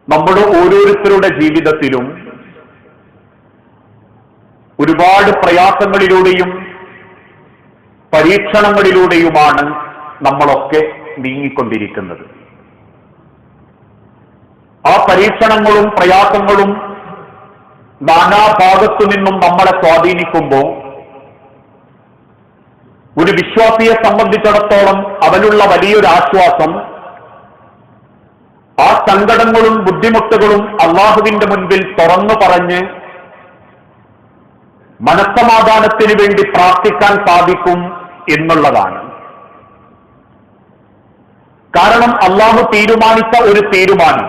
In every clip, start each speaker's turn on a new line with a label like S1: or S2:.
S1: നമ്മുടെ ഓരോരുത്തരുടെ ജീവിതത്തിലും ഒരുപാട് പ്രയാസങ്ങളിലൂടെയും പരീക്ഷണങ്ങളിലൂടെയുമാണ് നമ്മളൊക്കെ നീങ്ങിക്കൊണ്ടിരിക്കുന്നത്. ആ പരീക്ഷണങ്ങളും പ്രയാസങ്ങളും നാനാഭാഗത്തു നിന്നും നമ്മളെ സ്വാധീനിക്കുമ്പോൾ ഒരു വിശ്വാസിയെ സംബന്ധിച്ചിടത്തോളം അവനുള്ള വലിയൊരു ആശ്വാസം ആ സങ്കടങ്ങളും ബുദ്ധിമുട്ടുകളും അള്ളാഹുവിന്റെ മുൻപിൽ തുറന്നു പറഞ്ഞ് മനസ്സമാധാനത്തിന് വേണ്ടി പ്രാർത്ഥിക്കാൻ സാധിക്കും എന്നുള്ളതാണ്. കാരണം അള്ളാഹു തീരുമാനിച്ച ഒരു തീരുമാനം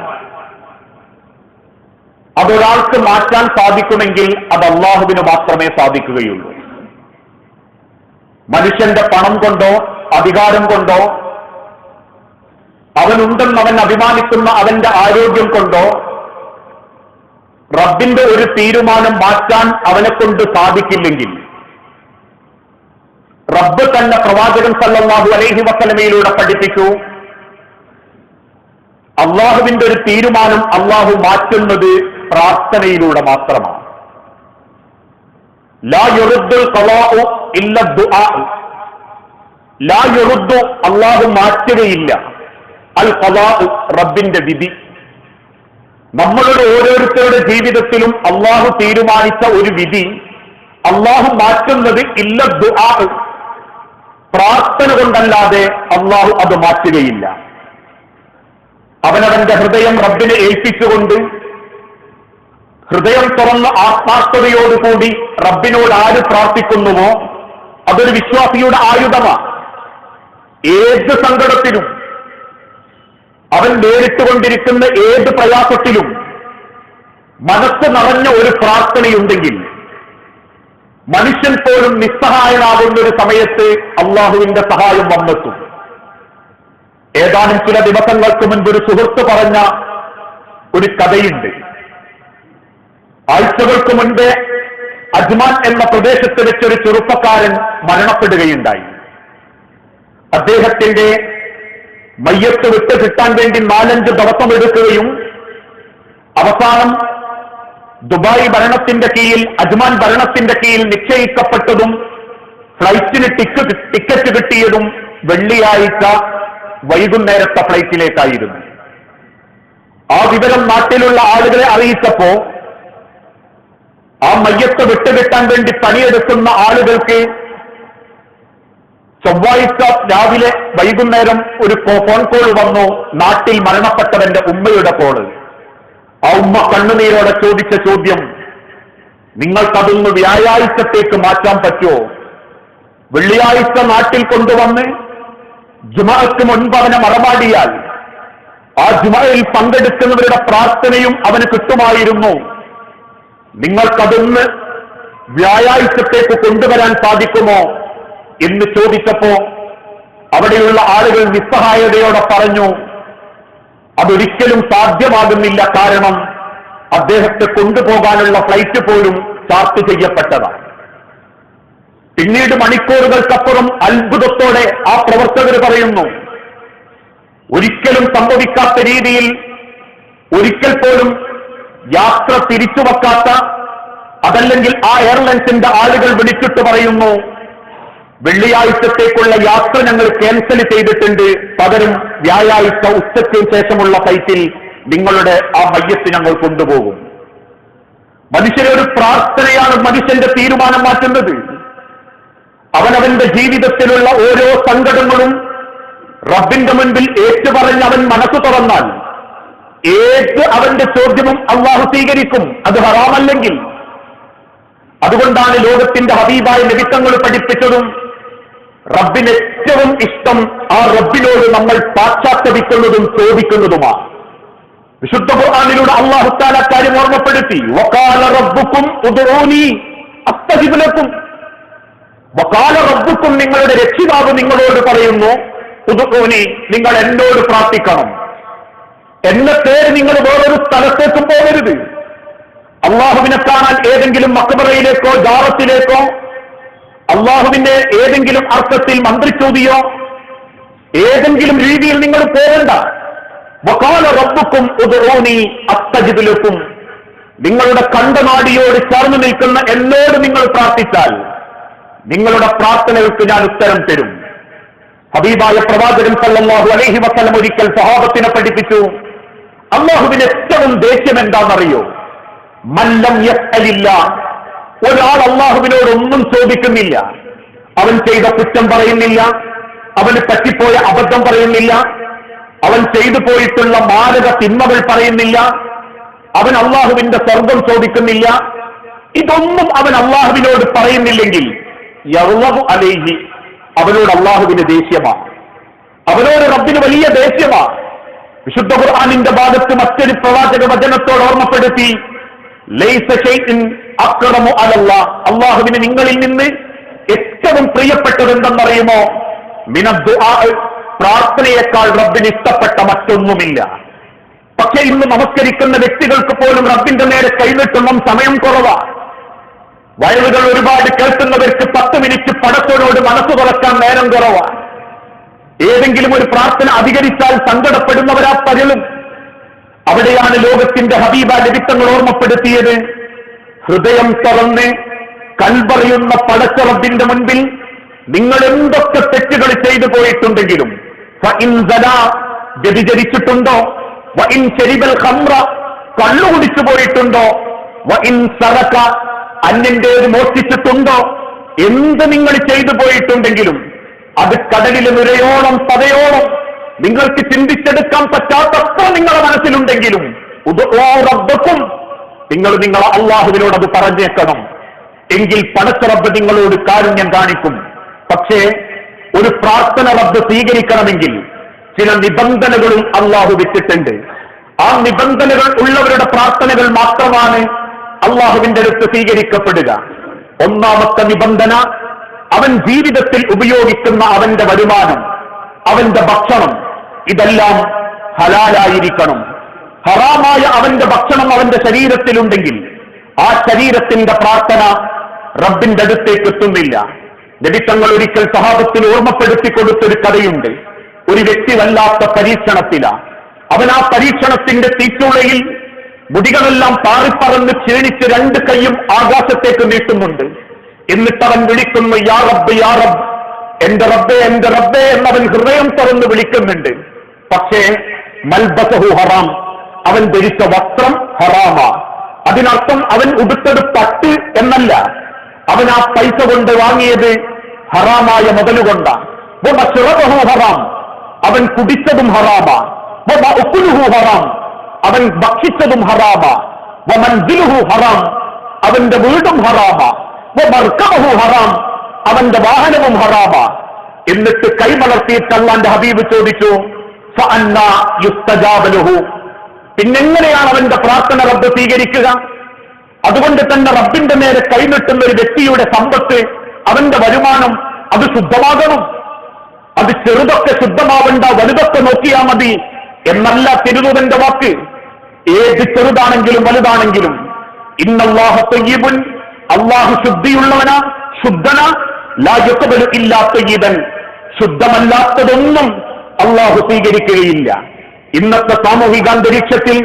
S1: അതൊരാൾക്ക് മാറ്റാൻ സാധിക്കുമെങ്കിൽ അത് അള്ളാഹുവിന് മാത്രമേ സാധിക്കുകയുള്ളൂ. മനുഷ്യന്റെ പണം കൊണ്ടോ അധികാരം കൊണ്ടോ അവനുണ്ടെന്ന് അവൻ അഭിമാനിക്കുന്ന അവന്റെ ആരോഗ്യം കൊണ്ടോ റബ്ബിന്റെ ഒരു തീരുമാനം മാറ്റാൻ അവനെ കൊണ്ട് സാധിക്കില്ലെങ്കിൽ റബ്ബ് തന്നെ പ്രവാചകൻ സല്ലല്ലാഹു അലൈഹി വസല്ലമയിലൂടെ പഠിപ്പിച്ചു, അള്ളാഹുവിന്റെ ഒരു തീരുമാനം അള്ളാഹു മാറ്റുന്നത് പ്രാർത്ഥനയിലൂടെ മാത്രമാണ്. ലാ യുറുദ്ദുൽ ഖളാഉ ഇല്ല ദുആ. ലാ യുറുദ്ദു, അള്ളാഹു മാറ്റുകയില്ല, അൽ ഖളാഉ, റബ്ബിന്റെ വിധി. നമ്മളുടെ ഓരോരുത്തരുടെ ജീവിതത്തിലും അള്ളാഹു തീരുമാനിച്ച ഒരു വിധി അള്ളാഹു മാറ്റുന്നത് ഇല്ല ദുആ, പ്രാർത്ഥന കൊണ്ടല്ലാതെ അള്ളാഹു അത് മാറ്റുകയില്ല. അവനവന്റെ ഹൃദയം റബ്ബിനെ ഏൽപ്പിച്ചുകൊണ്ട് ഹൃദയം തുറന്ന ആത്മാർത്ഥതയോടുകൂടി റബ്ബിനോട് ആര് പ്രാർത്ഥിക്കുന്നുവോ അതൊരു വിശ്വാസിയുടെ ആയുധമാണ്. ഏത് സങ്കടത്തിലും അവൻ നേരിട്ടുകൊണ്ടിരിക്കുന്ന ഏത് പ്രയാസത്തിലും മനസ്സ് നിറഞ്ഞ ഒരു പ്രാർത്ഥനയുണ്ടെങ്കിൽ മനുഷ്യൻ പോലും നിസ്സഹായനാകുന്ന ഒരു സമയത്ത് അള്ളാഹുവിന്റെ സഹായം വന്നെത്തും. ഏതാനും ചില ദിവസങ്ങൾക്ക് മുൻപ് ഒരു സുഹൃത്ത് പറഞ്ഞ ഒരു കഥയുണ്ട്. ആഴ്ചകൾക്ക് മുൻപേ അജ്മാൻ എന്ന പ്രദേശത്ത് വെച്ചൊരു ചെറുപ്പക്കാരൻ മരണപ്പെടുകയുണ്ടായി. അദ്ദേഹത്തിന്റെ മയ്യത്ത് വിട്ട് കിട്ടാൻ വേണ്ടി 4-5 ദിവസം എടുക്കുകയും അവസാനം ദുബായ് ഭരണത്തിന്റെ കീഴിൽ അജ്മാൻ ഭരണത്തിന്റെ കീഴിൽ നിശ്ചയിക്കപ്പെട്ടതും ഫ്ലൈറ്റിന് ടിക്കറ്റ് കിട്ടിയതും വെള്ളിയാഴ്ച വൈകുന്നേരത്തെ ഫ്ലൈറ്റിലേക്കായിരുന്നു. ആ വിവരം നാട്ടിലുള്ള ആളുകളെ അറിയിച്ചപ്പോ ആ മയ്യത്ത് വിട്ടുകിട്ടാൻ വേണ്ടി പണിയെടുക്കുന്ന ആളുകൾക്ക് ചൊവ്വാഴ്ച രാവിലെ വൈകുന്നേരം ഒരു ഫോൺ കോൾ വന്നു, നാട്ടിൽ മരണപ്പെട്ടവന്റെ ഉമ്മയുടെ കോള്. ആ ഉമ്മ കണ്ണുനീരോടെ ചോദിച്ച ചോദ്യം, നിങ്ങൾക്കതൊന്ന് വ്യാഴാഴ്ചത്തേക്ക് മാറ്റാൻ പറ്റുമോ? വെള്ളിയാഴ്ച നാട്ടിൽ കൊണ്ടുവന്ന് ജുമഅക്ക് മുൻപ് അവനെ മറമാടിയാൽ ആ ജുമഅയിൽ പങ്കെടുക്കുന്നവരുടെ പ്രാർത്ഥനയും അവന് കിട്ടുമായിരുന്നു. നിങ്ങൾക്കതൊന്ന് വ്യാഴാഴ്ചത്തേക്ക് കൊണ്ടുവരാൻ സാധിക്കുമോ എന്ന് ചോദിച്ചപ്പോ അവിടെയുള്ള ആളുകൾ നിസ്സഹായതയോടെ പറഞ്ഞു, അതൊരിക്കലും സാധ്യമാകുന്നില്ല, കാരണം അദ്ദേഹത്തെ കൊണ്ടുപോകാനുള്ള ഫ്ലൈറ്റ് പോലും ചാർട്ട് ചെയ്യപ്പെട്ടതാണ്. പിന്നീട് മണിക്കൂറുകൾക്കപ്പുറം അത്ഭുതത്തോടെ ആ പ്രവർത്തകർ പറയുന്നു, ഒരിക്കലും സംഭവിക്കാത്ത രീതിയിൽ ഒരിക്കൽ പോലും യാത്ര തിരിച്ചുവെക്കാത്ത, അതല്ലെങ്കിൽ ആ എയർലൈൻസിന്റെ ആളുകൾ വിളിച്ചിട്ട് പറയുന്നു, വെള്ളിയാഴ്ചത്തേക്കുള്ള യാത്ര ഞങ്ങൾ ക്യാൻസൽ ചെയ്തിട്ടുണ്ട്, പകരം വ്യാഴാഴ്ച ഉച്ചയ്ക്ക് ശേഷമുള്ള ഫ്ലൈറ്റിൽ നിങ്ങളുടെ ആ മയ്യത്ത് ഞങ്ങൾ കൊണ്ടുപോകും. മനുഷ്യരെ ഒരു പ്രാർത്ഥനയാണ് മനുഷ്യന്റെ തീരുമാനം മാറ്റുന്നത്. അവനവന്റെ ജീവിതത്തിലുള്ള ഓരോ സങ്കടങ്ങളും റബ്ബിന്റെ മുൻപിൽ ഏറ്റുപറഞ്ഞ് അവൻ മനസ്സ് തുറന്നാൽ ഏത് അവന്റെ ചോദ്യവും അള്ളാഹു സ്വീകരിക്കും, അത് ഹറാമല്ലെങ്കിൽ. അതുകൊണ്ടാണ് ലോകത്തിന്റെ ഹബീബായ നബിത്തങ്ങൾ പഠിപ്പിച്ചതും റബ്ബിന് ഏറ്റവും ഇഷ്ടം ആ റബ്ബിനോട് നമ്മൾ പാശ്ചാത്തപിക്കുന്നതും ചോദിക്കുന്നതുമാണ്. വിശുദ്ധ ഖുർആനിലൂടെ അല്ലാഹു തആല കാര്യം ഓർമ്മപ്പെടുത്തി, വഖാല റബ്ബുക്കും ഉദ്ഊനി അസ്തജിബ് ലക്കും. വഖാല റബ്ബുക്കും, നിങ്ങളുടെ രക്ഷിതാവ് നിങ്ങളോട് പറയുന്നു, ഉദ്ഊനി, നിങ്ങൾ എന്നോട് പ്രാർത്ഥിക്കണം. എന്ന പേര് നിങ്ങൾ വേറൊരു സ്ഥലത്തേക്കും പോകരുത്. അള്ളാഹുവിനെ കാണാൻ ഏതെങ്കിലും മക്ബറയിലേക്കോ ജാറത്തിലേക്കോ അള്ളാഹുവിന്റെ ഏതെങ്കിലും അർത്ഥത്തിൽ മന്ത്രിച്ചോദിയോ ഏതെങ്കിലും രീതിയിൽ നിങ്ങൾ പോകണ്ട. വഖാല റബ്ബുക്കും ഉദ്ഊനി അസ്തജിബ് ലക്കും. നിങ്ങളുടെ കണ്ടനാടിയോട് ചേർന്ന് നിൽക്കുന്ന എന്നോട് നിങ്ങൾ പ്രാർത്ഥിച്ചാൽ നിങ്ങളുടെ പ്രാർത്ഥനകൾക്ക് ഞാൻ ഉത്തരം തരും. ഹബീബായ പ്രവാചകൻ സല്ലല്ലാഹു അലൈഹി വസല്ലം ഒരിക്കൽ സ്വഹാബത്തിനെ പഠിപ്പിച്ചു, അല്ലാഹുവിന് ഏറ്റവും ദേഷ്യം എന്താണെന്നറിയോ? മല്ലം യസ്അലില്ല, ഒരാൾ അല്ലാഹുവിനോട് ഒന്നും ചോദിക്കുന്നില്ല, അവൻ ചെയ്ത കുറ്റം പറയുന്നില്ല, അവന് പറ്റിപ്പോയ അബദ്ധം പറയുന്നില്ല, അവൻ ചെയ്തു പോയിട്ടുള്ള മാരക തിന്മകൾ പറയുന്നില്ല, അവൻ അള്ളാഹുവിന്റെ സ്വർഗം ചോദിക്കുന്നില്ല, ഇതൊന്നും അവൻ അള്ളാഹുവിനോട് പറയുന്നില്ലെങ്കിൽ യഗ്ളബു അലൈഹി, അവനോട് അള്ളാഹുവിന് ദേഷ്യമാണ്, അവനോട് റബ്ബിന് വലിയ ദേഷ്യമാണ്. വിശുദ്ധ ഖുർആനിന്റെ ഭാഗത്ത് മറ്റൊരു പ്രവാചക വചനത്തോട് ഓർമ്മപ്പെടുത്തി, ലൈസ ഷൈഇൻ അക്റമു അലല്ലാഹ്, അള്ളാഹുവിന് നിങ്ങളിൽ നിന്ന് ഏറ്റവും പ്രിയപ്പെട്ടത് എന്തെന്നറിയുമോ? മിനദ്ദുആ, പ്രാർത്ഥനയേക്കാൾ റബ്ബിന് ഇഷ്ടപ്പെട്ട മറ്റൊന്നുമില്ല. പക്ഷെ ഇന്ന് നമസ്കരിക്കുന്ന വ്യക്തികൾക്ക് പോലും റബ്ബിന്റെ നേരെ കൈനീട്ടുന്ന സമയം കുറവാണ്. വയലുകൾ ഒരുപാട് കേൾക്കുന്നവർക്ക് 10 മിനിറ്റ് പടത്തോട് മനസ്സ് തുറക്കാൻ നേരം കുറവാണ്. ഏതെങ്കിലും ഒരു പ്രാർത്ഥന അധികരിച്ചാൽ സങ്കടപ്പെടുന്നവരാ പലരും. അവിടെയാണ് ലോകത്തിന്റെ ഹബീബ ലഭിത്തങ്ങൾ ഓർമ്മപ്പെടുത്തിയത്, ഹൃദയം തുറന്ന് കൽപറിയുന്ന പടച്ച റബ്ബിന്റെ മുൻപിൽ നിങ്ങൾ എന്തൊക്കെ തെറ്റുകൾ ചെയ്തു പോയിട്ടുണ്ടെങ്കിലും, ഫഇൻ സനാ, വ്യഭിചരിച്ചിട്ടുണ്ടോ, വഇൻ ശരിബൽ ഖംറ, കള്ളു കുടിച്ചു പോയിട്ടുണ്ടോ, വഇൻ സറക, അന്യന്റേത് മോഷ്ടിച്ചിട്ടുണ്ടോ, എന്ത് നിങ്ങൾ ചെയ്തു പോയിട്ടുണ്ടെങ്കിലും അത് കടലിലെ നുരയോളം പതയോളം നിങ്ങൾക്ക് ചിന്തിച്ചെടുക്കാൻ പറ്റാത്തത്ര നിങ്ങളുടെ മനസ്സിലുണ്ടെങ്കിലും റബ്ബക്കും, നിങ്ങൾ നിങ്ങളെ അള്ളാഹുവിനോട് അത് പറഞ്ഞേക്കണം. എങ്കിൽ പടച്ച റബ്ബ് നിങ്ങളോട് കാരുണ്യം കാണിക്കും. പക്ഷേ ഒരു പ്രാർത്ഥന റബ്ബ് സ്വീകരിക്കണമെങ്കിൽ ചില നിബന്ധനകളും അള്ളാഹു വെച്ചിട്ടുണ്ട്. ആ നിബന്ധനകൾ ഉള്ളവരുടെ പ്രാർത്ഥനകൾ മാത്രമാണ് അള്ളാഹുവിന്റെ അടുത്ത് സ്വീകരിക്കപ്പെടുക. ഒന്നാമത്തെ നിബന്ധന, അവൻ ജീവിതത്തിൽ ഉപയോഗിക്കുന്ന അവന്റെ വരുമാനം, അവന്റെ ഭക്ഷണം, ഇതെല്ലാം ഹലാലായിരിക്കണം. ഹറാമായ അവന്റെ ഭക്ഷണം അവന്റെ ശരീരത്തിലുണ്ടെങ്കിൽ ആ ശരീരത്തിന്റെ പ്രാർത്ഥന റബ്ബിന്റെ അടുത്തേക്ക് എത്തുന്നില്ല. നബി തങ്ങൾ ഒരിക്കൽ സഹാബത്തിന് ഓർമ്മപ്പെടുത്തി കൊടുത്തൊരു കഥയുണ്ട്. ഒരു വ്യക്തി വല്ലാത്ത പരീക്ഷണത്തിലാണ്. അവൻ ആ പരീക്ഷണത്തിന്റെ തീച്ചുളയിൽ മുടികളെല്ലാം പാറിപ്പറന്ന് ക്ഷീണിച്ച് 2 കൈയും ആകാശത്തേക്ക് നീട്ടുന്നുണ്ട്. എന്നിട്ടവൻ വിളിക്കുന്നു, യാ റബ്ബ് യാ റബ്ബ്, എന്റെ റബ്ബേ എന്റെ റബ്ബേ എന്നവൻ ഹൃദയം തുറന്ന് വിളിക്കുന്നുണ്ട്. പക്ഷേ മൽബസഹു ഹറാം, അവൻ ധരിച്ച വസ്ത്രം ഹറാമാ. അതിനർത്ഥം അവൻ ഉടുത്തത് പട്ട് എന്നല്ല, അവൻ ആ പൈസ കൊണ്ട് വാങ്ങിയത് ഹറാമായ മുതലുകൊണ്ടാണ്. ഹറാം, അവൻ കുടിച്ചതും ഹറാമാ. ഹറാം, അവൻ ഭക്ഷിച്ചതും ഹറാമാ. ഹറാം, അവന്റെ വീടും ഹറാമാ. ഹറാം, അവന്റെ വാഹനവും ഹറാമാ. എന്നിട്ട് കൈമലർത്തിയിട്ട് അല്ലാഹുവിന്റെ ഹബീബ് ചോദിച്ചു, ഫഅന്നാ യുസ്തജാബു ലഹു, പിന്നെങ്ങനെയാണ് അവന്റെ പ്രാർത്ഥന റബ്ബ് സ്വീകരിക്കുക? അതുകൊണ്ട് തന്നെ റബ്ബിന്റെ നേരെ കൈനീട്ടുന്ന ഒരു വ്യക്തിയുടെ സമ്പത്ത്, അവന്റെ വരുമാനം, അത് ശുദ്ധമാകണം. അത് ചെറുതൊക്കെ ശുദ്ധമാവണ്ട, വലുതൊക്കെ നോക്കിയാൽ മതി എന്നല്ല തിരുദൂതന്റെ വാക്ക്. ഏത് ചെറുതാണെങ്കിലും വലുതാണെങ്കിലും ഇന്നല്ലാഹ തയ്യിബുൻ, അല്ലാഹു ശുദ്ധിയുള്ളവനാ, ശുദ്ധന, ലാ യഖ്ബലു ഇല്ലാ തയ്യിബൻ, ശുദ്ധമല്ലാത്തതൊന്നും അല്ലാഹു സ്വീകരിക്കുകയില്ല. ഇന്നത്തെ സാമൂഹികാന്തരീക്ഷത്തിൽ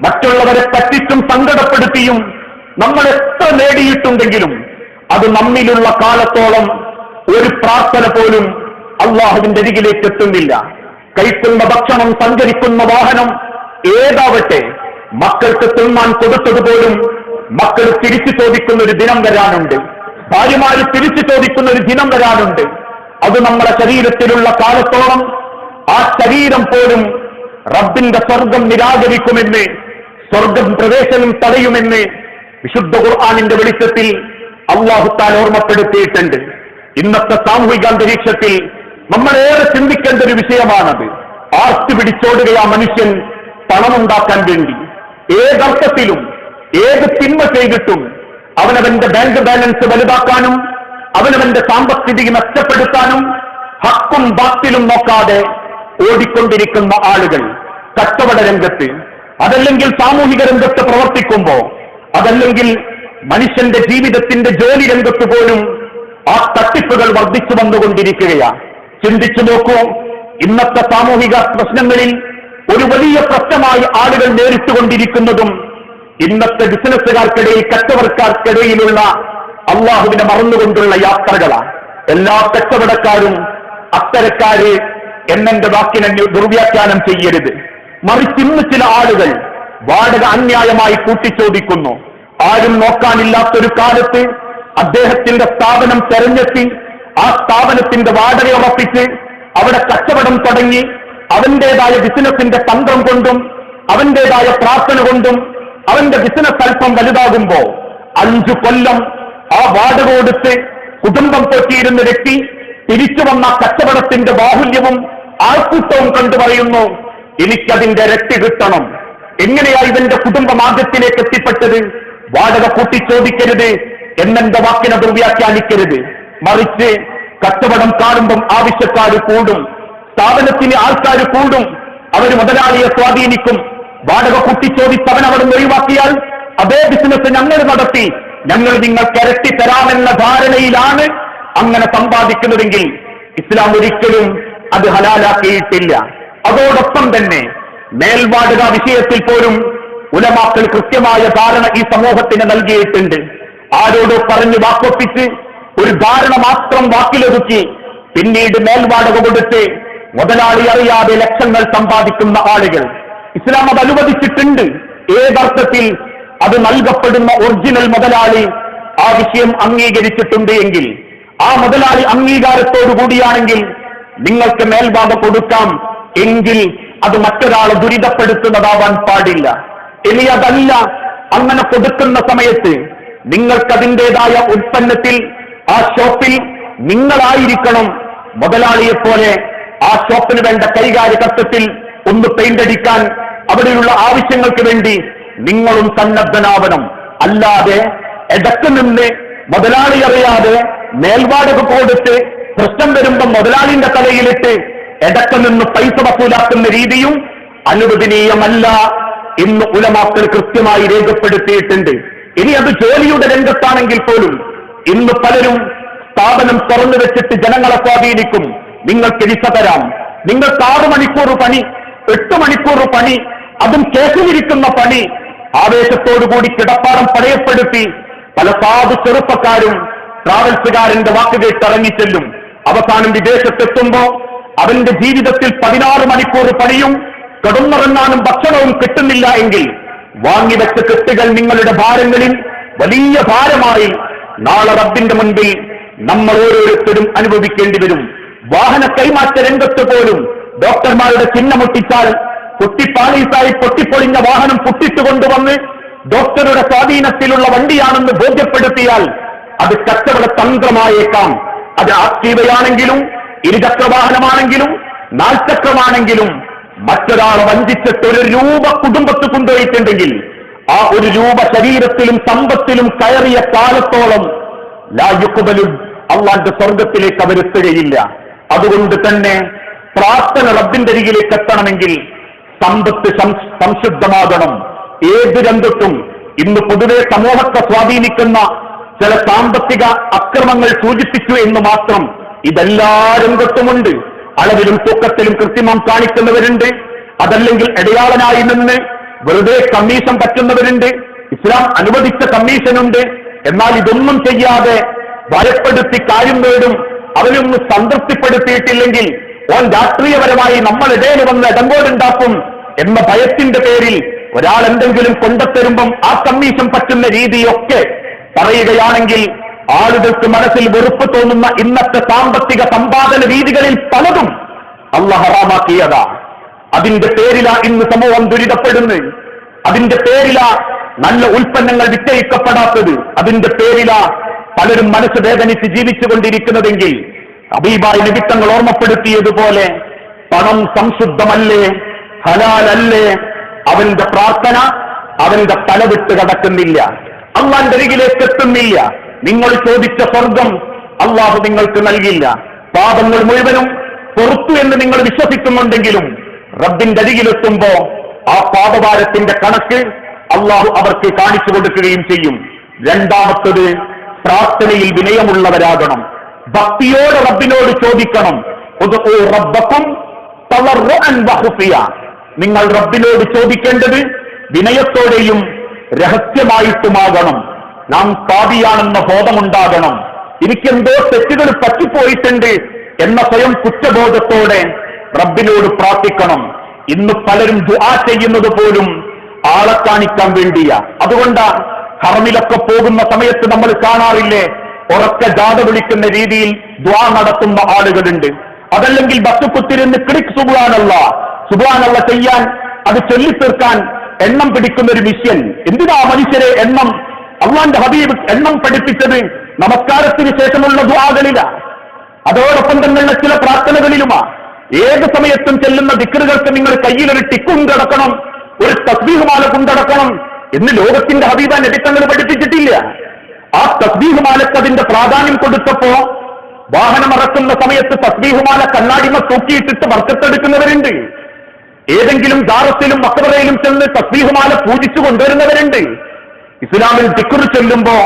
S1: മറ്റുള്ളവരെ പറ്റിച്ചും സങ്കടപ്പെടുത്തിയും നമ്മൾ എത്ര നേടിയിട്ടുണ്ടെങ്കിലും അത് നമ്മിലുള്ള കാലത്തോളം ഒരു പ്രാർത്ഥന പോലും അള്ളാഹുവിന്റെ അരികിലേക്ക് എത്തുന്നില്ല. കഴിക്കുന്ന ഭക്ഷണം, സഞ്ചരിക്കുന്ന വാഹനം ഏതാവട്ടെ, മക്കൾക്ക് തിന്നാൻ കൊടുത്തതുപോലും മക്കൾ തിരിച്ചു ചോദിക്കുന്ന ഒരു ദിനം വരാനുണ്ട്. ഭാര്യമാര് തിരിച്ചു ചോദിക്കുന്ന ഒരു ദിനം വരാനുണ്ട്. അത് നമ്മുടെ ശരീരത്തിലുള്ള കാലത്തോളം ആ ശരീരം പോലും റബ്ബിന്റെ സ്വർഗം നിരാകരിക്കുമെന്ന്, സ്വർഗം പ്രവേശനം തടയുമെന്ന് വിശുദ്ധ ഖുർആനിന്റെ വെളിച്ചത്തിൽ അല്ലാഹു തആല ഓർമ്മപ്പെടുത്തിയിട്ടുണ്ട്. ഇന്നത്തെ സാമൂഹിക അന്തരീക്ഷത്തിൽ നമ്മളേറെ ചിന്തിക്കേണ്ട ഒരു വിഷയമാണത്. ആർത്തി പിടിച്ചോടുകയാ മനുഷ്യൻ പണമുണ്ടാക്കാൻ വേണ്ടി. ഏതർത്ഥത്തിലും ഏത് തിന്മ ചെയ്തിട്ടും അവനവന്റെ ബാങ്ക് ബാലൻസ് വലുതാക്കാനും അവനവന്റെ സാമ്പത്തിക മെച്ചപ്പെടുത്താനും ഹക്കും ബാത്തിലും നോക്കാതെ ഓടിക്കൊണ്ടിരിക്കുന്ന ആളുകൾ കച്ചവട രംഗത്ത്, അതല്ലെങ്കിൽ സാമൂഹിക രംഗത്ത് പ്രവർത്തിക്കുമ്പോ, അതല്ലെങ്കിൽ മനുഷ്യന്റെ ജീവിതത്തിന്റെ ജോലി രംഗത്ത് പോലും ആ തട്ടിപ്പുകൾ വർദ്ധിച്ചു വന്നുകൊണ്ടിരിക്കുകയാണ്. ചിന്തിച്ചു നോക്കൂ, ഇന്നത്തെ സാമൂഹിക പ്രശ്നങ്ങളിൽ ഒരു വലിയ പ്രശ്നമായി ആളുകൾ നേരിട്ടുകൊണ്ടിരിക്കുന്നതും ഇന്നത്തെ ബിസിനസ്സുകാർക്കിടയിൽ, കച്ചവടക്കാർക്കിടയിലുള്ള അള്ളാഹുവിനെ മറന്നുകൊണ്ടുള്ള യാത്രകളാണ്. എല്ലാ കച്ചവടക്കാരും അത്തരക്കാര് എന്നെ വാക്കിനെ ദുർവ്യാഖ്യാനം ചെയ്യരുത്. മറിച്ച് ഇന്ന് ചില ആളുകൾ വാടക അന്യായമായി കൂട്ടിച്ചോദിക്കുന്നു. ആരും നോക്കാനില്ലാത്തൊരു കാലത്ത് അദ്ദേഹത്തിന്റെ സ്ഥാപനം തെരഞ്ഞെത്തി ആ സ്ഥാപനത്തിന്റെ വാടക ഉറപ്പിച്ച് അവിടെ കച്ചവടം തുടങ്ങി അവന്റേതായ ബിസിനസിന്റെ തന്ത്രം കൊണ്ടും അവന്റേതായ പ്രാർത്ഥന കൊണ്ടും അവന്റെ ബിസിനസ് അല്പം വലുതാകുമ്പോ 5 കൊല്ലം ആ വാടക കൊടുത്ത് കുടുംബം പൊറ്റിയിരുന്ന വ്യക്തി തിരിച്ചു വന്ന കച്ചവടത്തിന്റെ ബാഹുല്യവും ആൾക്കൂട്ടവും കണ്ടു പറയുന്നു, എനിക്കതിന്റെ ഇരട്ടി കിട്ടണം. എങ്ങനെയാ ഇവന്റെ കുടുംബം ആദ്യത്തിലേക്ക് എത്തിപ്പെട്ടത്? വാടക കൂട്ടിച്ചോദിക്കരുത് എന്നെന്റെ വാക്കിനെ ദുർവ്യാഖ്യാനിക്കരുത്. മറിച്ച് കച്ചവടം കാണുമ്പം ആവശ്യക്കാർ കൂടും, സ്ഥാപനത്തിന് ആൾക്കാർ കൂടും, അവർ മുതലാളിയെ സ്വാധീനിക്കും. വാടക കൂട്ടിച്ചോദിച്ചവൻ അവിടെ ഒഴിവാക്കിയാൽ അതേ ബിസിനസ് ഞങ്ങൾ നടത്തി ഞങ്ങൾ നിങ്ങൾക്ക് ഇരട്ടി തരാമെന്ന ധാരണയിലാണ് അങ്ങനെ സമ്പാദിക്കുന്നതെങ്കിൽ ഇസ്ലാം ഒരിക്കലും അത് ഹലാലാക്കിയിട്ടില്ല. അതോടൊപ്പം തന്നെ മേൽവാടക വിഷയത്തിൽ പോലും ഉലമാക്കൾ കൃത്യമായ ധാരണ ഈ സമൂഹത്തിന് നൽകിയിട്ടുണ്ട്. ആരോടോ പറഞ്ഞ് വാക്കൊപ്പിച്ച് ഒരു ധാരണ മാത്രം വാക്കിലൊതുക്കി പിന്നീട് മേൽവാടക കൊടുത്ത് മുതലാളി അറിയാതെ ലക്ഷങ്ങൾ സമ്പാദിക്കുന്ന ആളുകൾ ഇസ്ലാം അത് അനുവദിച്ചിട്ടുണ്ട്. ഏതർത്ഥത്തിൽ അത് നൽകപ്പെടുന്ന ഒറിജിനൽ മുതലാളി ആ വിഷയം അംഗീകരിച്ചിട്ടുണ്ട് എങ്കിൽ, ആ മുതലാളി അംഗീകാരത്തോടു കൂടിയാണെങ്കിൽ നിങ്ങൾക്ക് മേൽഭാഗ കൊടുക്കാം എങ്കിൽ അത് മറ്റൊരാളെ ദുരിതപ്പെടുത്തുന്നതാവാൻ പാടില്ല. ഇനി അതല്ല, അങ്ങനെ കൊടുക്കുന്ന സമയത്ത് നിങ്ങൾക്കതിൻ്റെതായ ഉൽപ്പന്നത്തിൽ ആ ഷോപ്പിൽ നിങ്ങളായിരിക്കണം മുതലാളിയെപ്പോലെ ആ ഷോപ്പിന് വേണ്ട കൈകാര്യകത്വത്തിൽ ഒന്ന് പെയിന്റ് അടിക്കാൻ, അവിടെയുള്ള ആവശ്യങ്ങൾക്ക് വേണ്ടി നിങ്ങളും സന്നദ്ധനാവണം. അല്ലാതെ ഇടക്ക് നിന്ന് മുതലാളി അറിയാതെ മേൽവാടക കൊടുത്ത് പ്രശ്നം വരുമ്പോൾ മുതലാളിന്റെ തലയിലിട്ട് ഇടക്ക് നിന്ന് പൈസ വസൂലാക്കുന്ന രീതിയും അനുവദനീയമല്ല എന്ന് ഉലമാക്കൾ കൃത്യമായി രേഖപ്പെടുത്തിയിട്ടുണ്ട്. ഇനി അത് ജോലിയുടെ രംഗത്താണെങ്കിൽ പോലും ഇന്ന് പലരും സ്ഥാപനം തുറന്നു വെച്ചിട്ട് ജനങ്ങളെ സ്വാധീനിക്കും. നിങ്ങൾക്ക് വിസ തരാം, നിങ്ങൾക്ക് 6 മണിക്കൂർ പണി, 8 മണിക്കൂർ പണി, അതും കേസിലിരിക്കുന്ന പണി, ആവേശത്തോടുകൂടി കിടപ്പാടം പടയപ്പെടുത്തി പല സാധു ചെറുപ്പക്കാരും ട്രാവൽസുകാരന്റെ വാക്ക് കേട്ട് ഇറങ്ങിച്ചെല്ലും. അവസാനം വിദേശത്തെത്തുമ്പോ അവന്റെ ജീവിതത്തിൽ 16 മണിക്കൂർ പണിയും കിടന്നുറങ്ങാനും ഭക്ഷണവും കിട്ടുന്നില്ല എങ്കിൽ വാങ്ങിവെച്ച കെട്ടുകൾ നിങ്ങളുടെ ഭാരങ്ങളിൽ വലിയ ഭാരമായി നാളെ റബ്ബിന്റെ മുൻപിൽ നമ്മൾ ഓരോരുത്തരും അനുഭവിക്കേണ്ടി വരും. വാഹന കൈമാറ്റ രംഗത്ത് പോലും ഡോക്ടർമാരുടെ ചിഹ്നമൊട്ടിച്ചാൽ കുട്ടിപ്പാളീസായി പൊട്ടിപ്പൊളിഞ്ഞ വാഹനം പുട്ടിച്ചുകൊണ്ടുവന്ന് ഡോക്ടറുടെ സ്വാധീനത്തിലുള്ള വണ്ടിയാണെന്ന് ബോധ്യപ്പെടുത്തിയാൽ അത് കച്ചവട തന്ത്രമായേക്കാം. അത് ആക്റ്റീവയാണെങ്കിലും ഇരുചക്രവാഹനമാണെങ്കിലും 4 ചക്രമാണെങ്കിലും മറ്റൊരാളെ വഞ്ചിച്ചിട്ട് 1 രൂപ കുടുംബത്ത് കൊണ്ടുപോയിട്ടുണ്ടെങ്കിൽ ആ 1 രൂപ ശരീരത്തിലും സമ്പത്തിലും കയറിയ കാലത്തോളം ലാ യുഖ്ബലു, അല്ലാഹുവിന്റെ സ്വർഗത്തിലേക്ക് അവരെത്തുകയില്ല. അതുകൊണ്ട് തന്നെ പ്രാർത്ഥന റബ്ബിന്റെ അരികിലേക്ക് എത്തണമെങ്കിൽ സമ്പത്ത് സംശുദ്ധമാകണം. ഏത് രംഗത്തും ഇന്ന് പൊതുവെ സമൂഹത്തെ സ്വാധീനിക്കുന്ന ചില സാമ്പത്തിക അക്രമങ്ങൾ സൂചിപ്പിച്ചു എന്ന് മാത്രം ഇതെല്ലാ രംഗത്തുമുണ്ട്. അളവിലും തൂക്കത്തിലും കൃത്രിമം കാണിക്കുന്നവരുണ്ട്, അതല്ലെങ്കിൽ ഇടയാളനായി നിന്ന് വെറുതെ കമ്മീഷൻ പറ്റുന്നവരുണ്ട്. ഇസ്ലാം അനുവദിച്ച കമ്മീഷനുണ്ട്. എന്നാൽ ഇതൊന്നും ചെയ്യാതെ ഭയപ്പെടുത്തി കാര്യം നേടും. അവനൊന്ന് സംതൃപ്തിപ്പെടുത്തിയിട്ടില്ലെങ്കിൽ ഓൻ രാഷ്ട്രീയപരമായി നമ്മളിടയിൽ വന്ന് ഇടങ്കോടുണ്ടാക്കും എന്ന ഭയത്തിന്റെ പേരിൽ ഒരാൾ എന്തെങ്കിലും കൊണ്ടുത്തരുമ്പം ആ കമ്മീഷൻ പറ്റുന്ന രീതിയൊക്കെ പറയുകയാണെങ്കിൽ ആളുകൾക്ക് മനസ്സിൽ വെറുപ്പ് തോന്നുന്ന ഇന്നത്തെ സാമ്പത്തിക സമ്പാദന രീതികളിൽ പലതും അല്ലാഹു ഹറാമാക്കിയതാ. അതിന്റെ പേരിലാ ഇന്ന് സമൂഹം ദുരിതപ്പെടുന്നത്. അതിന്റെ പേരിലാ നല്ല ഉൽപ്പന്നങ്ങൾ വിറ്റഴിക്കപ്പെടാത്തത്. അതിന്റെ പേരിലാ പലരും മനസ്സ് വേദനിച്ച് ജീവിച്ചുകൊണ്ടിരിക്കുന്നതെങ്കിൽ ഹബീബായ നബി തങ്ങൾ ഓർമ്മപ്പെടുത്തിയതുപോലെ പണം സംശുദ്ധമല്ലേ, ഹലാലല്ലേ, അവന്റെ പ്രാർത്ഥന അവന്റെ തലവിട്ട് കടക്കുന്നില്ല, അള്ളാന്റെ അരികിലേക്ക് എത്തുന്നില്ല. നിങ്ങൾ ചോദിച്ച സ്വർഗം അള്ളാഹു നിങ്ങൾക്ക് നൽകില്ല. പാപങ്ങൾ മുഴുവനും പുറത്തു എന്ന് നിങ്ങൾ വിശ്വസിക്കുന്നുണ്ടെങ്കിലും റബ്ബിന്റെ അരികിലെത്തുമ്പോ ആ പാപഭാരത്തിന്റെ കണക്ക് അള്ളാഹു അവർക്ക് കാണിച്ചു കൊടുക്കുകയും ചെയ്യും. രണ്ടാമത്തത്, പ്രാർത്ഥനയിൽ വിനയമുള്ളവരാകണം. ഭക്തിയോടെ റബ്ബിനോട് ചോദിക്കണം. റബ്ബക്കും തളർറുഅൻ വഖുഫിയ, നിങ്ങൾ റബ്ബിനോട് ചോദിക്കേണ്ടത് വിനയത്തോടെയും രഹസ്യമായിട്ടുമാകണം. നാം പാപിയാണെന്ന ബോധമുണ്ടാകണം. എനിക്കെന്തോ തെറ്റുകൾ പറ്റിപ്പോയിട്ടുണ്ട് എന്ന സ്വയം കുറ്റബോധത്തോടെ റബ്ബിനോട് പ്രാർത്ഥിക്കണം. ഇന്ന് പലരും ദുആ ചെയ്യുന്നത് പോലും ആളെ കാണിക്കാൻ വേണ്ടിയാ. അതുകൊണ്ട് ഹറമിലൊക്കെ പോകുന്ന സമയത്ത് നമ്മൾ കാണാറില്ലേ, ഉറക്ക ജാഥ വിളിക്കുന്ന രീതിയിൽ ദുആ നടത്തുന്ന ആളുകളുണ്ട്. അതല്ലെങ്കിൽ ബസ് കുത്തിരുന്ന് ക്ലിക്ക് സുബ്ഹാനല്ലാഹ് ചെയ്യാൻ, അത് ചൊല്ലിത്തീർക്കാൻ എണ്ണം പിടിക്കുന്ന ഒരു മിഷ്യൻ. എന്തിനാ മനുഷ്യരെ എണ്ണം? അള്ളാന്റെ ഹബീബ് എണ്ണം പഠിപ്പിച്ചത് നമസ്കാരത്തിന് ശേഷമുള്ള ദുആകളില, അതോടൊപ്പം തന്നെയുള്ള ചില പ്രാർത്ഥനകളിലുമാ. ഏത് സമയത്തും ചെല്ലുന്ന ദിക്റുകൾക്ക് നിങ്ങൾ കയ്യിലൊരു ടിക്കും കിടക്കണം, ഒരു തസ്ബീഹുമാല കൊണ്ടടക്കണം എന്ന് ലോകത്തിന്റെ ഹബീബ നബി തങ്ങൾ പഠിപ്പിച്ചിട്ടില്ല. ആ തസ്ബീഹുമാലക്ക് അതിന്റെ പ്രാധാന്യം കൊടുത്തപ്പോ വാഹനമിറക്കുന്ന സമയത്ത് തസ്ബീഹുമാല കണ്ണാടിമ തൂക്കിയിട്ടിട്ട് വർക്കത്തെടുക്കുന്നവരുണ്ട്. ഏതെങ്കിലും ദാറത്തിലും മക്ബറയിലും ചെന്ന് തസ്ബീഹുമാല പൂജിച്ചു കൊണ്ടുവരുന്നവരുണ്ട്. ഇസ്ലാമിൽ ദിക്ർ ചൊല്ലുമ്പോ